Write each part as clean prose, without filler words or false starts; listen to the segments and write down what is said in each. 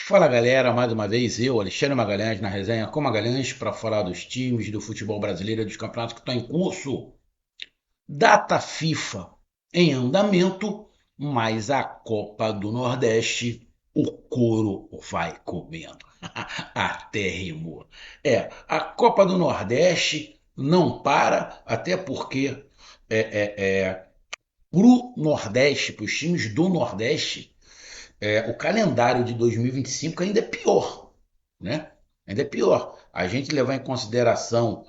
Fala galera, mais uma vez eu, Alexandre Magalhães, na resenha com Magalhães, para falar dos times do futebol brasileiro e dos campeonatos que estão em curso. Data FIFA em andamento, mas a Copa do Nordeste, o couro vai comendo. Até rimou. A Copa do Nordeste não para, até porque é, pro Nordeste, para os times do Nordeste, o calendário de 2025 ainda é pior, né? Ainda é pior. A gente levar em consideração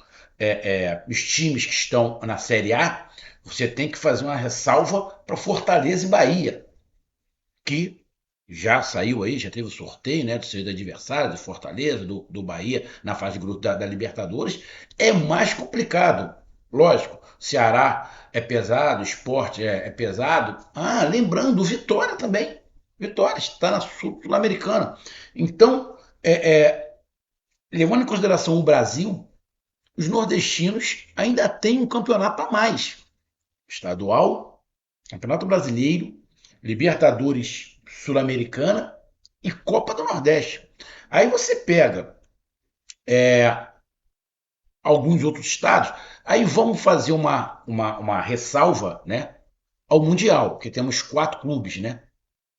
os times que estão na Série A, você tem que fazer uma ressalva para Fortaleza e Bahia, que já saiu aí, já teve o sorteio, né, dos seus adversários, do Fortaleza, do Bahia, na fase de grupo da Libertadores. É mais complicado, lógico. Ceará é pesado, Sport é pesado. Ah, lembrando, o Vitória também. Vitória está na Sul-Americana. Então, levando em consideração o Brasil, os nordestinos ainda têm um campeonato a mais. Estadual, Campeonato Brasileiro, Libertadores Sul-Americana e Copa do Nordeste. Aí você pega alguns outros estados, aí vamos fazer uma ressalva, né, ao Mundial, que temos 4 clubes, né?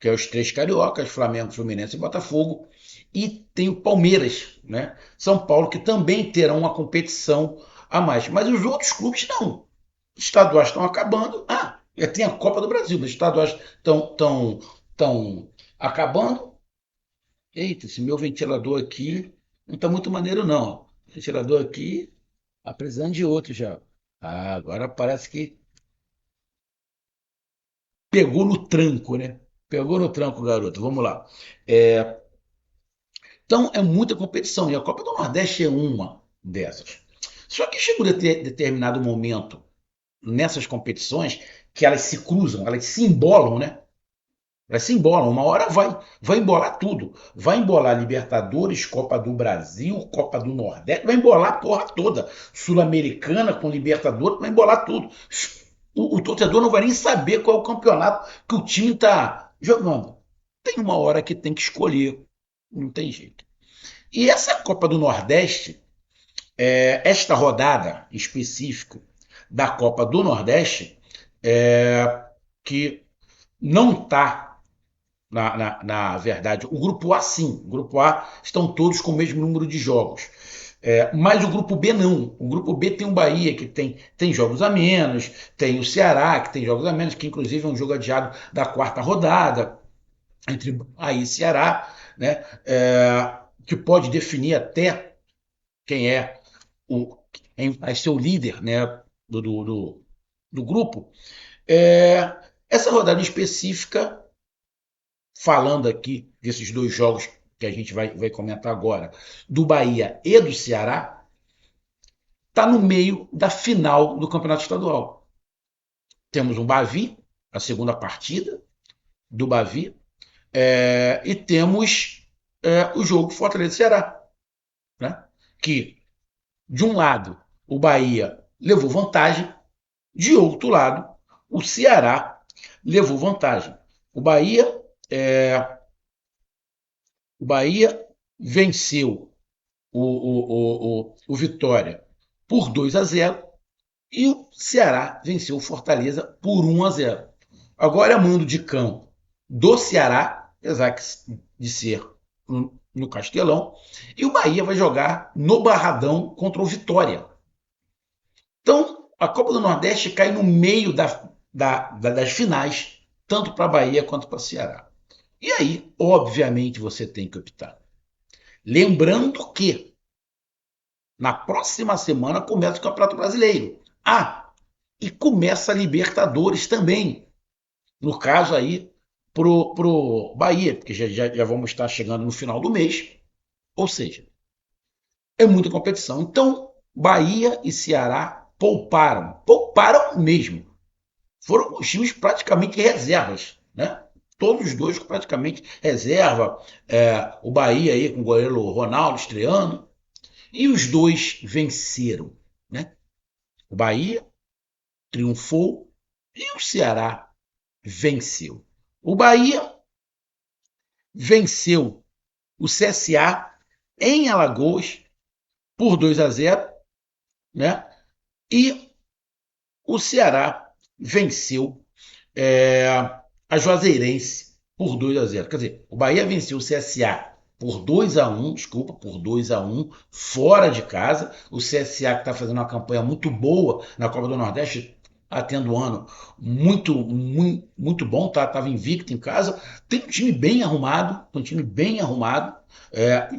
Que é os 3 cariocas, Flamengo, Fluminense e Botafogo, e tem o Palmeiras, né? São Paulo, que também terão uma competição a mais. Mas os outros clubes não. Os estaduais estão acabando. Tem a Copa do Brasil, mas os estaduais estão acabando. Eita, esse meu ventilador aqui não está muito maneiro, não. O ventilador aqui está precisando de outro já. Agora parece que pegou no tranco, né? Pegou no tranco, garoto. Vamos lá. É, Então é muita competição e a Copa do Nordeste é uma dessas. Só que chega um determinado momento nessas competições que elas se cruzam, elas se embolam, né? Elas se embolam, uma hora vai embolar tudo. Vai embolar Libertadores, Copa do Brasil, Copa do Nordeste, vai embolar a porra toda. Sul-Americana com Libertadores, vai embolar tudo. O torcedor não vai nem saber qual é o campeonato que o time está jogando. Tem uma hora que tem que escolher, não tem jeito. E essa Copa do Nordeste, esta rodada específica da Copa do Nordeste, que não está, na verdade, o grupo A sim, o grupo A estão todos com o mesmo número de jogos. Mas o grupo B não. O grupo B tem o Bahia, que tem jogos a menos, tem o Ceará, que tem jogos a menos, que inclusive é um jogo adiado da quarta rodada, entre Bahia e Ceará, né? Que pode definir até quem vai ser o líder, né, do grupo. Essa rodada específica, falando aqui desses 2 jogos que a gente vai comentar agora, do Bahia e do Ceará, está no meio da final do Campeonato Estadual. Temos um Bavi, a segunda partida do Bavi, e temos o jogo Fortaleza-Ceará, né? Que, de um lado, o Bahia levou vantagem, de outro lado, o Ceará levou vantagem. O Bahia, é, o Bahia venceu o Vitória por 2-0 e o Ceará venceu o Fortaleza por 1-0. Agora é mando de campo do Ceará, apesar de ser no Castelão, e o Bahia vai jogar no Barradão contra o Vitória. Então, a Copa do Nordeste cai no meio das finais, tanto para a Bahia quanto para o Ceará. E aí, obviamente, você tem que optar. Lembrando que na próxima semana começa o Campeonato Brasileiro. E começa a Libertadores também. No caso aí, pro Bahia, porque já vamos estar chegando no final do mês. Ou seja, é muita competição. Então, Bahia e Ceará pouparam mesmo. Foram os times praticamente reservas, né? Todos os dois praticamente reserva. O Bahia aí com o goleiro Ronaldo estreando. E os dois venceram, né? O Bahia triunfou e o Ceará venceu. O Bahia venceu o CSA em Alagoas por 2-0, né? E o Ceará venceu a Juazeirense por 2-0. Quer dizer, o Bahia venceu o CSA por 2-1, desculpa, por 2-1, fora de casa. O CSA que está fazendo uma campanha muito boa na Copa do Nordeste, está tendo um ano muito bom, tá? Estava invicto em casa. Tem um time bem arrumado,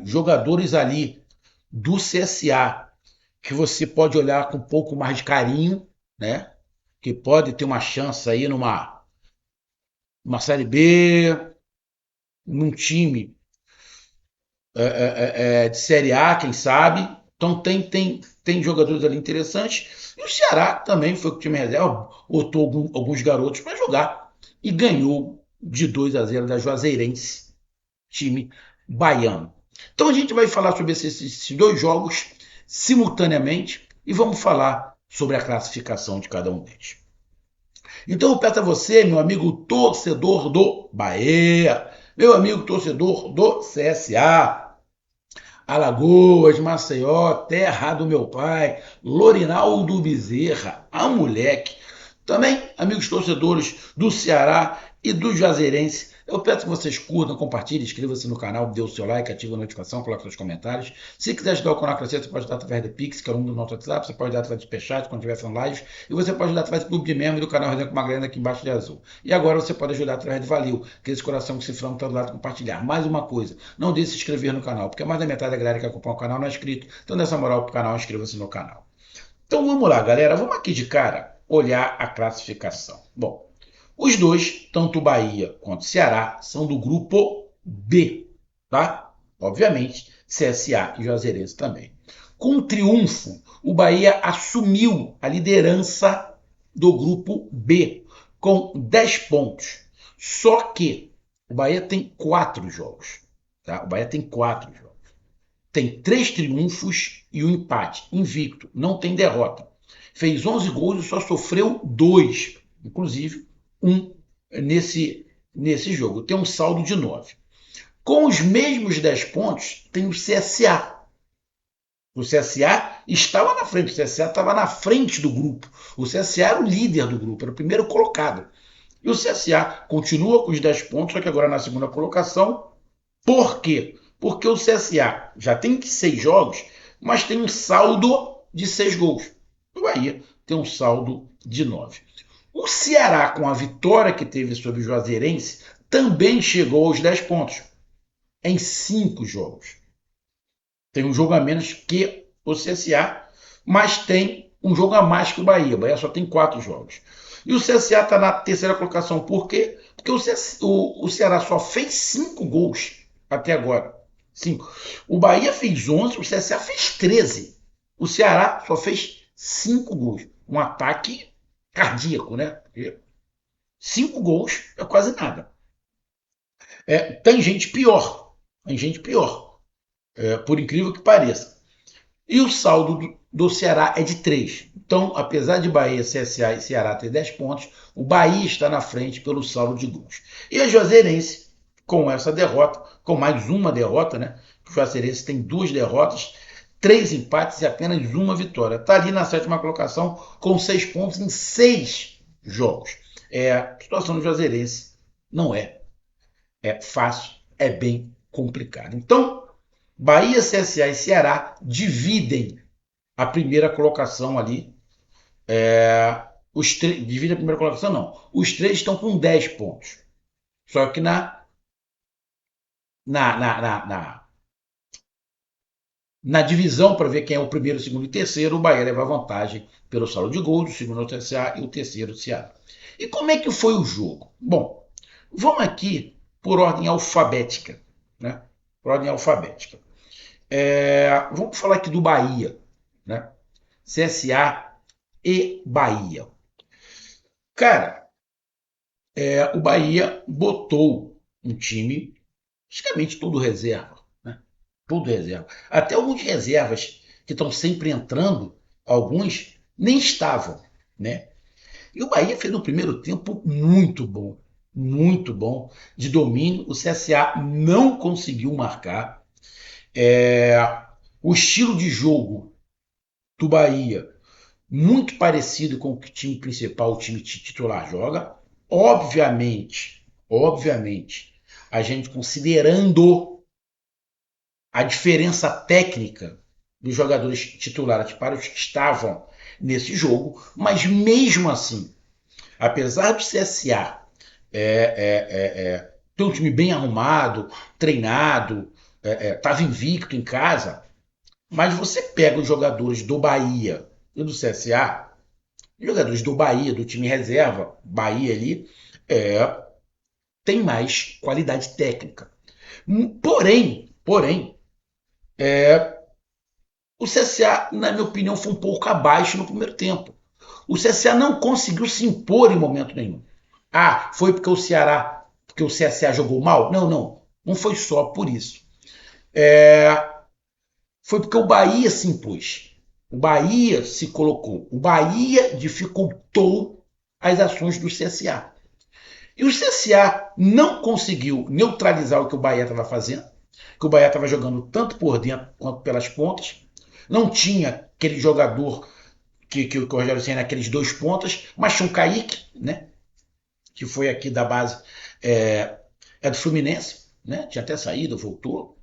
jogadores ali do CSA que você pode olhar com um pouco mais de carinho, né? Que pode ter uma chance aí numa Série B, num time de Série A, quem sabe. Então tem jogadores ali interessantes. E o Ceará também foi com o time reserva, botou alguns garotos para jogar e ganhou de 2-0 da Juazeirense, time baiano. Então a gente vai falar sobre esses dois jogos simultaneamente e vamos falar sobre a classificação de cada um deles. Então eu peço a você, meu amigo torcedor do Bahia, meu amigo torcedor do CSA, Alagoas, Maceió, terra do meu pai, Lorinaldo Bezerra, a moleque. Também, amigos torcedores do Ceará e do Juazeirense, eu peço que vocês curtam, compartilhem, inscrevam-se no canal, dê o seu like, ative a notificação, coloque seus comentários. Se quiser ajudar o canal a crescer, você pode ajudar através do Pix, que é o número do nosso WhatsApp, você pode ajudar através do Superchat, quando estiver fazendo live, e você pode ajudar através do clube de membro do canal Resenha com Magrana aqui embaixo de azul. E agora você pode ajudar através do Valeu, que é esse coração que se frango está do lado de compartilhar. Mais uma coisa, não deixe de se inscrever no canal, porque mais da metade da galera que acompanha o canal não é inscrito. Então, dessa moral pro canal, inscreva-se no canal. Então vamos lá, galera. Vamos aqui de cara olhar a classificação. Bom, os dois, tanto o Bahia quanto o Ceará, são do grupo B, tá? Obviamente, CSA e Juazeirense também. Com o triunfo, o Bahia assumiu a liderança do grupo B, com 10 pontos. Só que o Bahia tem 4 jogos. Tá? O Bahia tem 4 jogos. Tem 3 triunfos e um empate. Invicto, não tem derrota. Fez 11 gols e só sofreu 2. Inclusive, um nesse jogo. Tem um saldo de 9. Com os mesmos 10 pontos, tem o CSA. O CSA estava na frente, o CSA estava na frente do grupo. O CSA era o líder do grupo, era o primeiro colocado. E o CSA continua com os 10 pontos, só que agora na segunda colocação. Por quê? Porque o CSA já tem 6 jogos, mas tem um saldo de 6 gols. O Bahia tem um saldo de 9. O Ceará, com a vitória que teve sobre o Juazeirense, também chegou aos 10 pontos em 5 jogos. Tem um jogo a menos que o CSA, mas tem um jogo a mais que o Bahia. O Bahia só tem 4 jogos. E o CSA está na terceira colocação. Por quê? Porque o Ceará só fez 5 gols até agora. 5. O Bahia fez 11, o CSA fez 13. O Ceará só fez 5 gols. Um ataque cardíaco, né? 5 gols é quase nada. Tem gente pior. Tem gente pior. Por incrível que pareça. E o saldo do Ceará é de 3. Então, apesar de Bahia, CSA e Ceará ter 10 pontos, o Bahia está na frente pelo saldo de gols. E a Juazeirense, com essa derrota, com mais uma derrota, né? O Juazeirense tem 2 derrotas, 3 empates e apenas uma vitória. Está ali na 7ª colocação com 6 pontos em 6 jogos. A situação do Juazeirense não é fácil, é bem complicado. Então, Bahia, CSA e Ceará dividem a primeira colocação ali. Dividem a primeira colocação, não. Os 3 estão com 10 pontos. Só que na divisão, para ver quem é o primeiro, segundo e terceiro, o Bahia leva vantagem pelo saldo de gols, o segundo é o CSA e o terceiro o Ceará. E como é que foi o jogo? Bom, vamos aqui por ordem alfabética. Né? Por ordem alfabética. Vamos falar aqui do Bahia. Né? CSA e Bahia. Cara, o Bahia botou um time praticamente todo reserva. Né? Todo reserva. Até alguns reservas que estão sempre entrando, alguns nem estavam. Né? E o Bahia fez um primeiro tempo muito bom. muito bom, de domínio. O CSA não conseguiu marcar. É, o estilo de jogo do Bahia, muito parecido com o que o time principal, o time titular joga. Obviamente, a gente considerando a diferença técnica dos jogadores titulares para os que estavam nesse jogo, mas mesmo assim, apesar do CSA ter um time bem arrumado, treinado, estava invicto em casa, mas você pega os jogadores do Bahia e do CSA, jogadores do Bahia, do time reserva, Bahia ali, tem mais qualidade técnica. Porém, o CSA, na minha opinião, foi um pouco abaixo no primeiro tempo. O CSA não conseguiu se impor em momento nenhum. Ah, foi porque o Ceará, porque o CSA jogou mal? Não, não. Não foi só por isso. Foi porque o Bahia se impôs. O Bahia se colocou. O Bahia dificultou as ações do CSA. E o CSA não conseguiu neutralizar o que o Bahia estava fazendo, que o Bahia estava jogando tanto por dentro quanto pelas pontas. Não tinha aquele jogador que o Rogério Senna, aqueles dois pontas, mas tinha um Kaique, né? Que foi aqui da base, do Fluminense, né? Tinha até saído, voltou.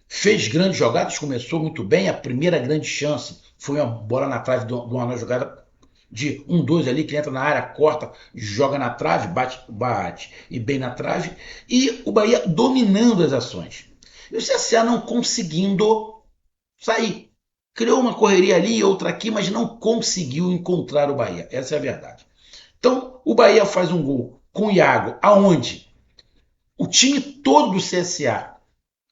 Fez grandes jogadas, começou muito bem. A primeira grande chance foi uma bola na trave de uma jogada de 1-2 ali, que entra na área, corta, joga na trave, bate e bem na trave. E o Bahia dominando as ações. E o CSA não conseguindo sair. Criou uma correria ali e outra aqui, mas não conseguiu encontrar o Bahia. Essa é a verdade. Então, o Bahia faz um gol com o Iago, aonde o time todo do CSA,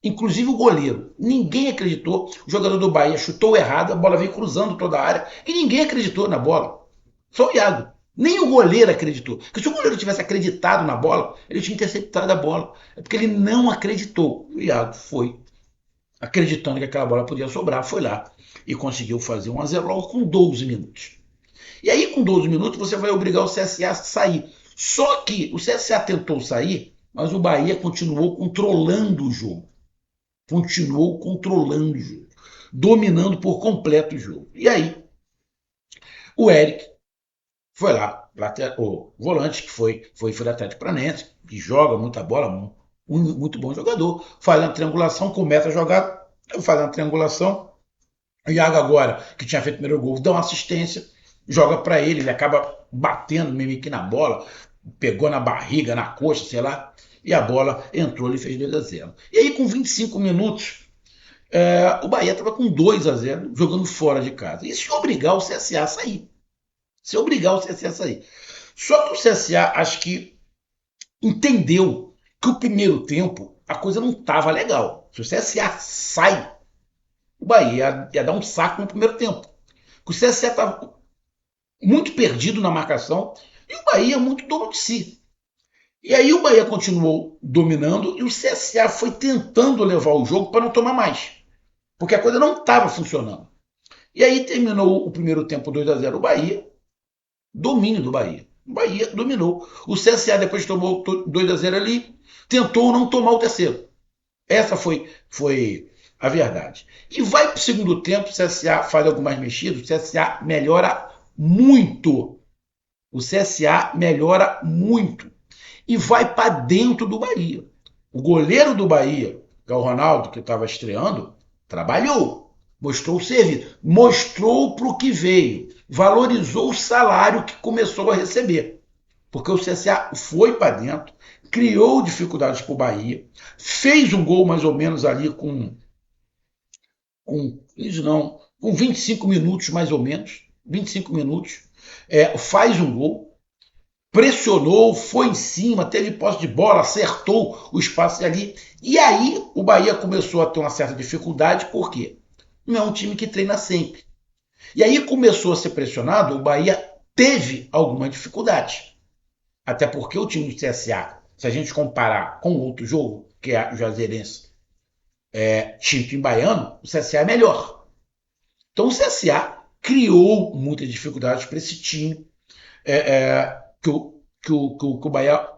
inclusive o goleiro, ninguém acreditou. O jogador do Bahia chutou errado, a bola veio cruzando toda a área e ninguém acreditou na bola. Só o Iago. Nem o goleiro acreditou. Porque se o goleiro tivesse acreditado na bola, ele tinha interceptado a bola. É porque ele não acreditou. O Iago foi acreditando que aquela bola podia sobrar, foi lá e conseguiu fazer 1-0 logo com 12 minutos. E aí, com 12 minutos, você vai obrigar o CSA a sair. Só que o CSA tentou sair, mas o Bahia continuou controlando o jogo. Continuou controlando o jogo. Dominando por completo o jogo. E aí, o Eric foi lá, o volante, que foi do Atlético Paranaense, que joga muita bola, muito bom jogador, faz uma triangulação, começa a jogar, faz uma triangulação. O Iago agora, que tinha feito o primeiro gol, dá uma assistência, joga para ele acaba batendo meio que na bola, pegou na barriga, na coxa, sei lá, e a bola entrou, ele fez 2-0. E aí, com 25 minutos, o Bahia estava com 2-0, jogando fora de casa. E se obrigar o CSA a sair. Se obrigar o CSA a sair. Só que o CSA, acho que entendeu que o primeiro tempo a coisa não estava legal. Se o CSA sai, o Bahia ia dar um saco no primeiro tempo. O CSA estava muito perdido na marcação e o Bahia muito dono de si. E aí o Bahia continuou dominando e o CSA foi tentando levar o jogo para não tomar mais, porque a coisa não estava funcionando. E aí terminou o primeiro tempo 2-0 o Bahia, domínio do Bahia. O Bahia dominou. O CSA depois tomou 2-0 ali, tentou não tomar o terceiro. Essa foi a verdade. E vai para o segundo tempo, o CSA faz algumas mexidas, o CSA melhora muito. O CSA melhora muito. E vai para dentro do Bahia. O goleiro do Bahia, que é o Ronaldo, que estava estreando, trabalhou. Mostrou o serviço. Mostrou para o que veio. Valorizou o salário que começou a receber. Porque o CSA foi para dentro, criou dificuldades para o Bahia, fez um gol mais ou menos ali com 25 minutos mais ou menos, 25 minutos, faz um gol, pressionou, foi em cima, teve posse de bola, acertou o espaço ali, e aí o Bahia começou a ter uma certa dificuldade, por quê? Não é um time que treina sempre. E aí começou a ser pressionado, o Bahia teve alguma dificuldade. Até porque o time do CSA, se a gente comparar com outro jogo, que é o Juazeirense, Tinto em Baiano, o CSA é melhor. Então o CSA criou muitas dificuldades para esse time que o Bahia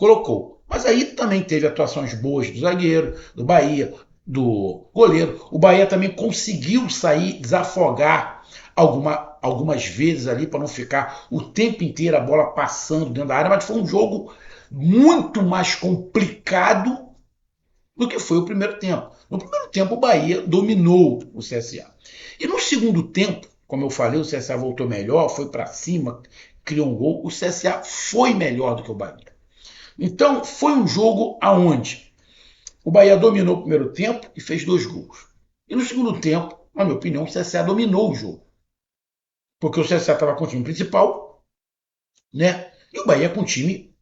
colocou. Mas aí também teve atuações boas do zagueiro, do Bahia, do goleiro. O Bahia também conseguiu sair, desafogar algumas vezes ali para não ficar o tempo inteiro a bola passando dentro da área, mas foi um jogo muito mais complicado do que foi o primeiro tempo. No primeiro tempo, o Bahia dominou o CSA. E no segundo tempo, como eu falei, o CSA voltou melhor, foi para cima, criou um gol. O CSA foi melhor do que o Bahia. Então, foi um jogo aonde o Bahia dominou o primeiro tempo e fez 2 gols. E no segundo tempo, na minha opinião, o CSA dominou o jogo. Porque o CSA estava com o time principal, né? E o Bahia com o time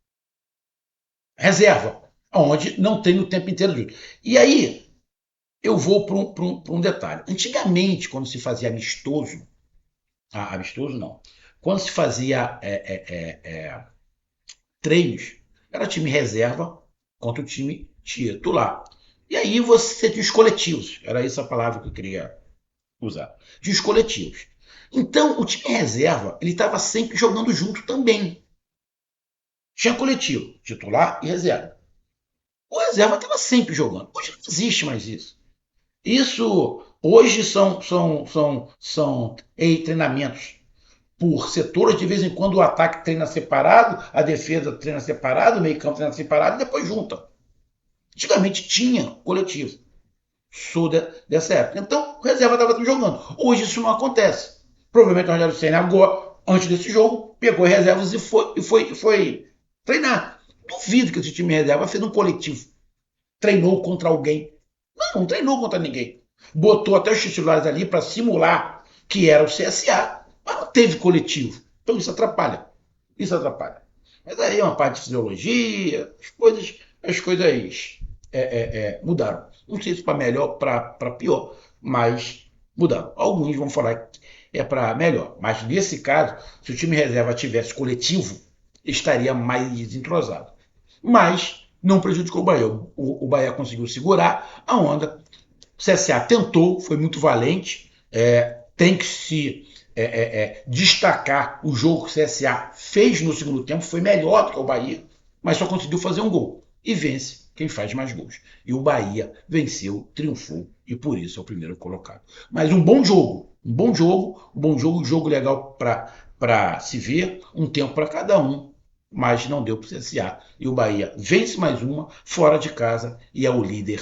reserva, onde não tem o tempo inteiro de. E aí, eu vou para um detalhe. Antigamente, quando se fazia amistoso, amistoso não, quando se fazia treinos, era time reserva contra o time titular. E aí você tinha os coletivos, era essa a palavra que eu queria usar, de os coletivos. Então, o time reserva, ele estava sempre jogando junto também. Tinha coletivo, titular e reserva. O reserva estava sempre jogando. Hoje não existe mais isso. Isso hoje são treinamentos por setores. De vez em quando o ataque treina separado, a defesa treina separado, o meio campo treina separado e depois junta. Antigamente tinha coletivo. Sou dessa época. Então o reserva estava jogando. Hoje isso não acontece. Provavelmente o Rogério Senna agora, antes desse jogo, pegou reservas e foi treinar. Duvido que esse time reserva fez um coletivo. Treinou contra alguém. Não treinou contra ninguém. Botou até os titulares ali para simular que era o CSA, mas não teve coletivo. Então isso atrapalha. Isso atrapalha. Mas aí é uma parte de fisiologia, as coisas mudaram. Não sei se para melhor ou para pior, mas mudaram. Alguns vão falar que é para melhor. Mas nesse caso, se o time reserva tivesse coletivo, estaria mais entrosado. Mas não prejudicou o Bahia. O Bahia conseguiu segurar a onda. O CSA tentou, foi muito valente. Tem que se destacar o jogo que o CSA fez no segundo tempo. Foi melhor do que o Bahia, mas só conseguiu fazer um gol. E vence quem faz mais gols. E o Bahia venceu, triunfou e por isso é o primeiro colocado. Mas um bom jogo, um jogo legal para se ver, um tempo para cada um, mas não deu para o CSA. E o Bahia vence mais uma, fora de casa, e é o líder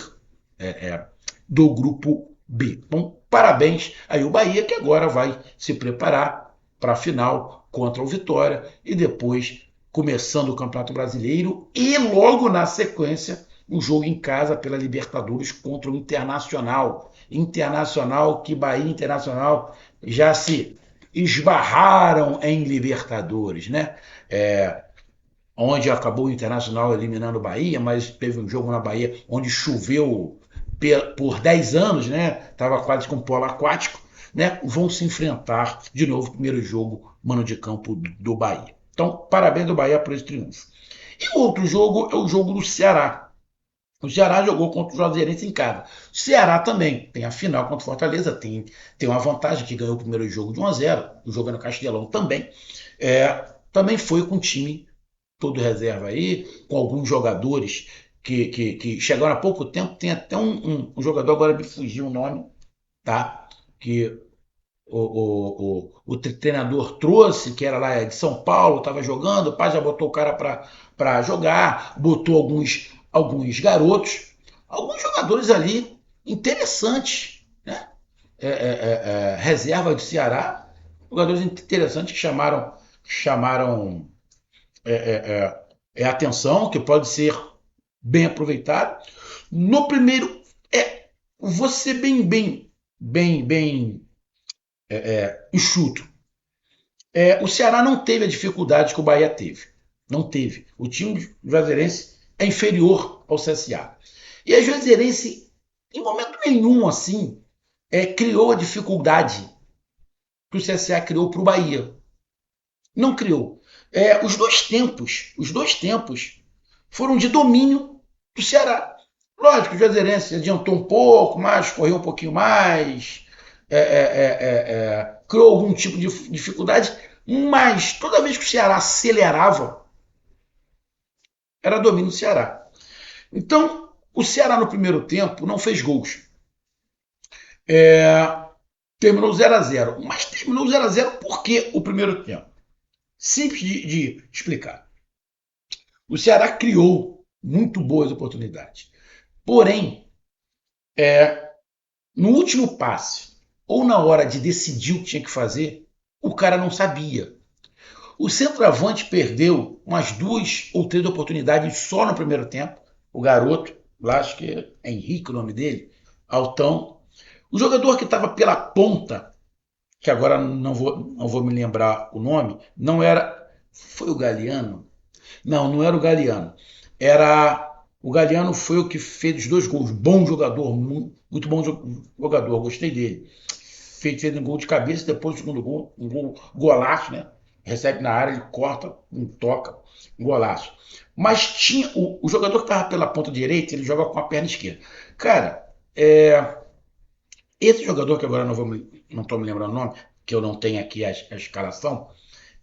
do grupo B. Então, parabéns aí o Bahia, que agora vai se preparar para a final contra o Vitória e depois começando o Campeonato Brasileiro e logo na sequência um jogo em casa pela Libertadores contra o Internacional. Internacional, que Bahia Internacional já se esbarraram em Libertadores, né? Onde acabou o Internacional eliminando o Bahia, mas teve um jogo na Bahia onde choveu por 10 anos, né? Estava quase com polo aquático, né? Vão se enfrentar de novo, primeiro jogo, mano de campo do Bahia. Então, parabéns do Bahia por esse triunfo. E o outro jogo é o jogo do Ceará. O Ceará jogou contra o Juazeirense em casa. O Ceará também tem a final contra o Fortaleza, tem uma vantagem que ganhou o primeiro jogo de 1-0, o jogo é no Castelão também. Também foi com o time todo reserva aí, com alguns jogadores que chegaram há pouco tempo. Tem até um jogador, agora me fugiu o nome, tá? Que o treinador trouxe, que era lá de São Paulo, estava jogando, o pai já botou o cara para jogar, botou alguns garotos, alguns jogadores ali interessantes, né? Reserva do Ceará, jogadores interessantes que chamaram atenção, que pode ser bem aproveitado. No primeiro, vou ser bem enxuto. O Ceará não teve a dificuldade que o Bahia teve. Não teve. O time juazeirense é inferior ao CSA. E a Juazeirense, em momento nenhum, assim, criou a dificuldade que o CSA criou para o Bahia. Não criou. Os dois tempos foram de domínio do Ceará. Lógico, o Juazeirense adiantou um pouco mais, correu um pouquinho mais, criou algum tipo de dificuldade, mas toda vez que o Ceará acelerava, era domínio do Ceará. Então, o Ceará no primeiro tempo não fez gols. É, terminou 0-0. Mas terminou 0-0 por que o primeiro tempo? Simples de explicar. O Ceará criou muito boas oportunidades. Porém, no último passe, ou na hora de decidir o que tinha que fazer, o cara não sabia. O centroavante perdeu umas 2 ou 3 oportunidades só no primeiro tempo. O garoto, lá acho que é Henrique o nome dele, altão. O jogador que estava pela ponta, que agora não vou me lembrar o nome, não era. Foi o Galeano? Não, não era o Galeano. Era. O Galeano foi o que fez os 2 gols. Bom jogador, muito bom jogador, gostei dele. Fez um gol de cabeça, depois o segundo gol, um golaço, né? Recebe na área, ele corta, um toca, um golaço. Mas tinha o jogador que estava pela ponta direita, ele joga com a perna esquerda. Cara, esse jogador, que agora não estou me lembrando o nome, que eu não tenho aqui a escalação,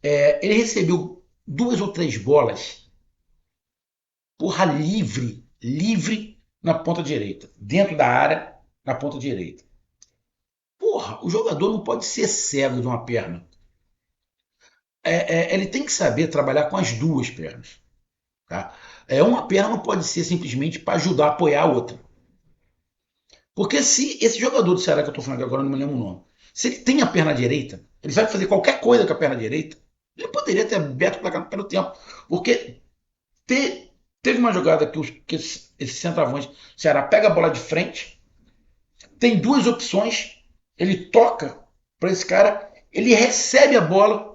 ele recebeu 2 ou 3 bolas, porra, livre na ponta direita, dentro da área, na ponta direita. Porra, o jogador não pode ser cego de uma perna. Ele tem que saber trabalhar com as 2 pernas. Tá? Uma perna não pode ser simplesmente para ajudar a apoiar a outra. Porque se esse jogador do Ceará que eu estou falando agora, eu não me lembro o nome, se ele tem a perna direita, ele sabe fazer qualquer coisa com a perna direita, ele poderia ter aberto o placar pelo tempo. Porque teve uma jogada que esse centroavante do Ceará pega a bola de frente, tem 2 opções, ele toca para esse cara, ele recebe a bola,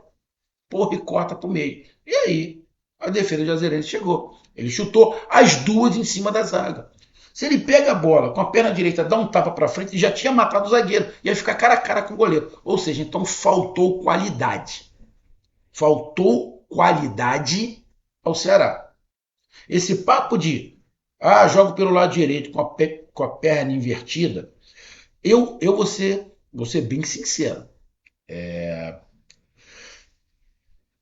porra, e corta pro meio. E aí, a defesa de Azerense chegou. Ele chutou as 2 em cima da zaga. Se ele pega a bola com a perna direita, dá um tapa para frente, já tinha matado o zagueiro. Ia ficar cara a cara com o goleiro. Ou seja, então faltou qualidade. Faltou qualidade ao Ceará. Esse papo de jogo pelo lado direito com a perna invertida, eu vou ser bem sincero.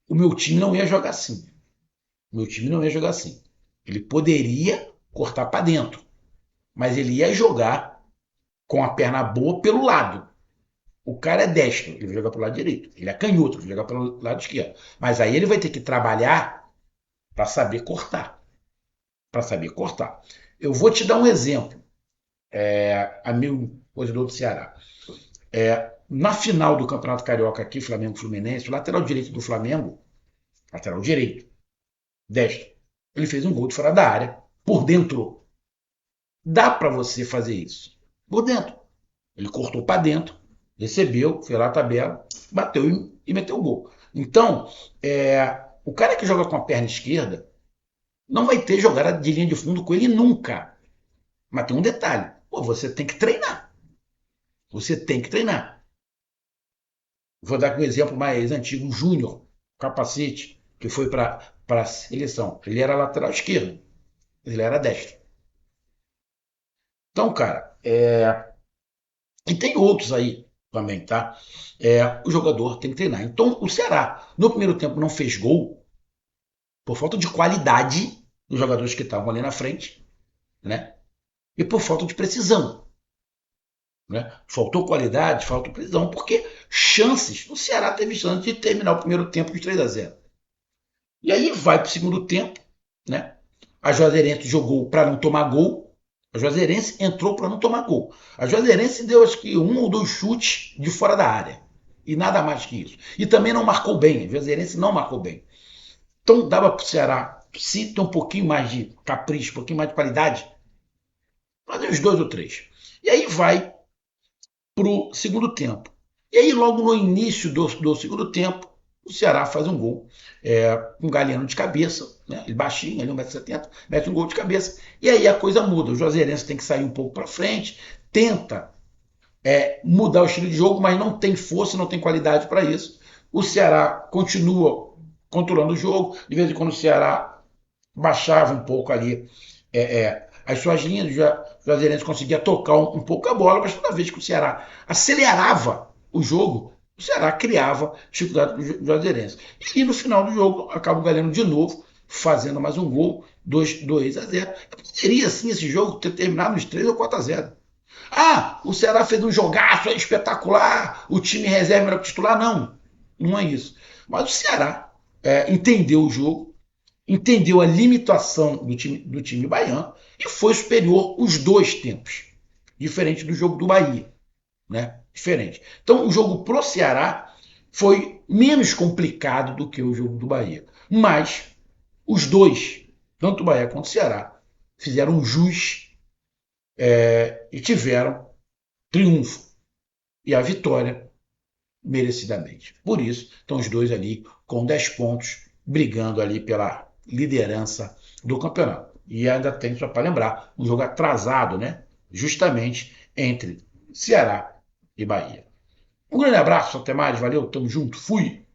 O meu time não ia jogar assim. O meu time não ia jogar assim. Ele poderia cortar para dentro, mas ele ia jogar com a perna boa pelo lado. O cara é destro, ele vai jogar pelo lado direito. Ele é canhoto, ele vai jogar pelo lado esquerdo. Mas aí ele vai ter que trabalhar para saber cortar. Para saber cortar. Eu vou te dar um exemplo, amigo torcedor do Ceará. Na final do Campeonato Carioca aqui, Flamengo-Fluminense, o lateral direito do Flamengo, lateral direito, destro, ele fez um gol de fora da área, por dentro. Dá para você fazer isso. Por dentro. Ele cortou para dentro, recebeu, foi lá a tabela, bateu e meteu o gol. Então, o cara que joga com a perna esquerda não vai ter jogada de linha de fundo com ele nunca. Mas tem um detalhe: pô, você tem que treinar. Você tem que treinar. Vou dar um exemplo mais antigo: o Júnior, capacete, que foi para a seleção. Ele era lateral esquerdo, ele era destro. Então, cara, e tem outros aí também, tá? O jogador tem que treinar. Então, o Ceará, no primeiro tempo, não fez gol por falta de qualidade dos jogadores que estavam ali na frente, né? E por falta de precisão. Né? Faltou qualidade, faltou precisão, porque chances, o Ceará teve chance de terminar o primeiro tempo de 3-0. E aí vai para o segundo tempo, né? A Juazeirense jogou para não tomar gol. A Juazeirense entrou para não tomar gol. A Juazeirense deu acho que 1 ou 2 chutes de fora da área. E nada mais que isso. E também não marcou bem. A Juazeirense não marcou bem. Então dava para o Ceará, se ter um pouquinho mais de capricho, um pouquinho mais de qualidade, fazer uns 2 ou 3. E aí vai para o segundo tempo. E aí logo no início do segundo tempo, o Ceará faz um gol. Um Galeano de cabeça, né? Ele baixinho, ali 1,70m, mete um gol de cabeça. E aí a coisa muda. O Juazeirense tem que sair um pouco para frente, tenta mudar o estilo de jogo, mas não tem força, não tem qualidade para isso. O Ceará continua controlando o jogo. De vez em quando o Ceará baixava um pouco ali as suas linhas, o Juazeirense conseguia tocar um pouco a bola, mas toda vez que o Ceará acelerava o jogo, o Ceará criava dificuldade do Juazeirense. E no final do jogo, acaba ganhando de novo, fazendo mais um gol, 2-0. Poderia sim esse jogo ter terminado nos 3 ou 4-0. Ah, o Ceará fez um jogaço espetacular, o time reserva era titular. Não, não é isso. Mas o Ceará entendeu o jogo, entendeu a limitação do time baiano e foi superior os dois tempos. Diferente do jogo do Bahia. Né? Diferente. Então, o jogo pro Ceará foi menos complicado do que o jogo do Bahia. Mas os dois, tanto o Bahia quanto o Ceará, fizeram jus e tiveram triunfo e a vitória merecidamente. Por isso, estão os dois ali com 10 pontos, brigando ali pela liderança do campeonato. E ainda tem, só para lembrar, um jogo atrasado, né? Justamente entre Ceará e Bahia. Um grande abraço, até mais, valeu, tamo junto, fui!